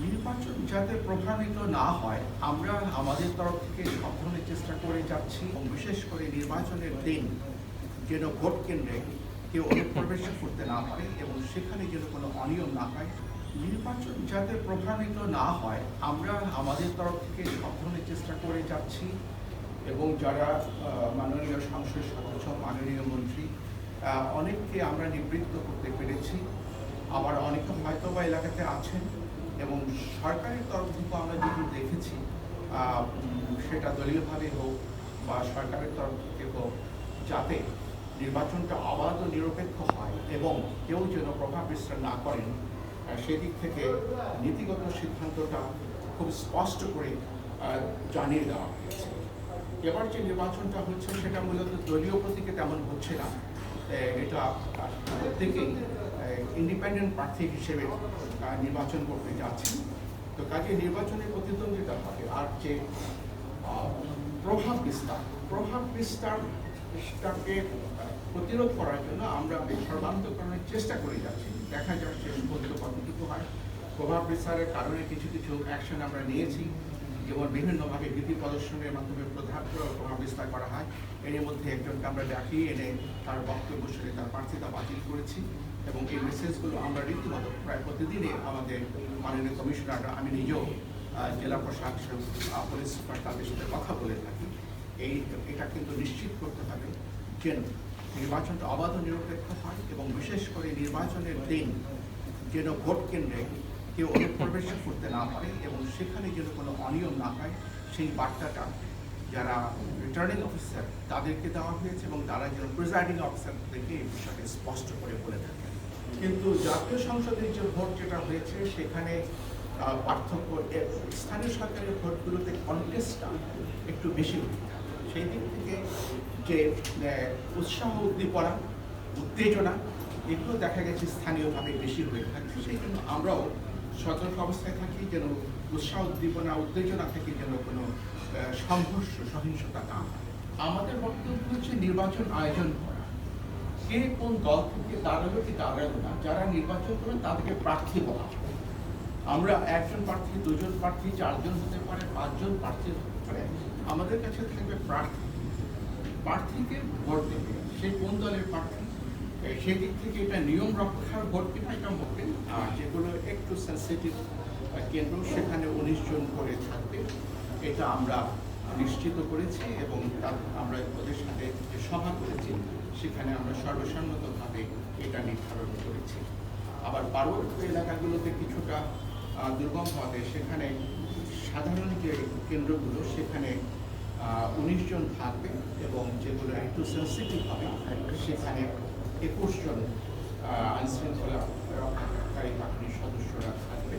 নির্বাচন যাতে প্রভাবিত না হয় আমরা আমাদের তরফ থেকে সব ধরনের চেষ্টা করে যাচ্ছি এবং বিশেষ করে নির্বাচনের দিন যেন ভোট কেন্দ্রে কেউ অনুপ্রবেশ করতে না পারে এবং সেখানে যেন কোনো অনিয়ম না হয়। নির্বাচন যাতে প্রভাবিত না হয় আমরা আমাদের তরফ থেকে সব ধরনের চেষ্টা করে যাচ্ছি এবং যারা মাননীয় সংসদ সদস্য, মাননীয় মন্ত্রী, অনেককে আমরা নিবৃত্ত করতে পেরেছি। আবার অনেকে হয়তো বা এলাকাতে আছেন এবং সরকারের তরফ থেকে আমরা যেটি দেখেছি সেটা দলীয়ভাবে হোক বা সরকারের তরফ থেকে হোক, যাতে নির্বাচনটা অবাধ ও নিরপেক্ষ হয় এবং কেউ যেন প্রভাব বিস্তার না করেন, সেদিক থেকে নীতিগত সিদ্ধান্তটা খুব স্পষ্ট করে জানিয়ে দেওয়া হয়েছে। এবার যে নির্বাচনটা হচ্ছে সেটা মূলত দলীয় প্রতীকে তেমন হচ্ছে না, এটা প্রত্যেকেই ইন্ডিপেন্ডেন্ট প্রার্থী হিসেবে নির্বাচন করতে যাচ্ছেন। তো কাজে নির্বাচনের প্রতিদ্বন্দ্বিতা হবে। আর যে প্রভাব বিস্তারটাকে প্রতিরোধ করার জন্য আমরা সর্বান্তকরণের চেষ্টা করে যাচ্ছি। দেখা যাক শেষ পর্যন্ত কতটুকু হয়। প্রভাব বিস্তারের কারণে কিছু অ্যাকশন আমরা নিয়েছি, যেমন বিভিন্নভাবে ভীতি প্রদর্শনের মাধ্যমে প্রভাব বিস্তার করা হয়। এর মধ্যে একজনকে আমরা ডাকিয়ে এনে তার বক্তব্য শুনে তার প্রার্থিতা বাতিল করেছি এবং এই মেসেজগুলো আমরা রীতিমতো প্রায় প্রতিদিনই আমাদের মাননীয় কমিশনার, আমি নিজেও জেলা প্রশাসক, পুলিশ সুপার তাদের সাথে কথা বলে থাকি। এটা কিন্তু নিশ্চিত করতে হবে যে নির্বাচনটা অবাধ ও নিরপেক্ষ হয় এবং বিশেষ করে নির্বাচনের দিন যেন ভোট কেন্দ্রে কেউ অনুপ্রবেশ করতে না পারে এবং সেখানে যেন কোনো অনিয়ম না হয়, সেই বার্তাটা যারা রিটার্নিং অফিসার তাদেরকে দেওয়া হয়েছে এবং তারা যেন প্রিজাইডিং অফিসারদেরকে এই বিষয়টা স্পষ্ট করে বলে থাকেন। কিন্তু জাতীয় সংসদের যে ভোট যেটা হয়েছে সেখানে পার্থক্য, স্থানীয় সরকারের ভোটগুলোতে কন্টেস্টটা একটু বেশি হয়ে থাকে। সেই দিক থেকে যে উৎসাহ, উদ্দীপনা, উত্তেজনা এগুলো দেখা গেছে স্থানীয়ভাবে বেশি হয়ে থাকে। সেই জন্য আমরাও সতর্ক অবস্থায় থাকি যেন উৎসাহ, উদ্দীপনা, উত্তেজনা থেকে যেন কোনো সংঘর্ষ, সহিংসতা না হয়। আমাদের বক্তব্য হচ্ছে নির্বাচন আয়োজন করা, কে কোন দল থেকে দাঁড়ালো কি দাঁড়ালো না, যারা নির্বাচন করেন তাদেরকে প্রার্থী বলা হয়। আমরা একজন প্রার্থী, দুজন প্রার্থী, চারজন হতে পারে, পাঁচজন প্রার্থী হতে পারে। আমাদের কাছে থাকবে প্রার্থীকে ভোট দেবে, সে কোন দলের প্রার্থী, সেই দিক থেকে এটা নিয়ম রক্ষার ভোট কিনা এটা মোটেন। আর যেগুলো একটু সেন্সিটিভ কেন্দ্র সেখানে 19 জন করে থাকবে, এটা আমরা নিশ্চিত করেছি এবং আমরা ওদের সাথে যে সভা করেছি সেখানে আমরা সর্বসম্মতভাবে এটা নির্ধারণ করেছি। আবার পার্বত্য এলাকাগুলোতে কিছুটা দুর্গম হবে, সেখানে সাধারণ যে কেন্দ্রগুলো সেখানে 19 জন থাকবে এবং যেগুলো একটু সেন্সিটিভ হবে সেখানে 21 জন আইনশৃঙ্খলা রক্ষাকারী বাহিনীর সদস্যরা থাকবে।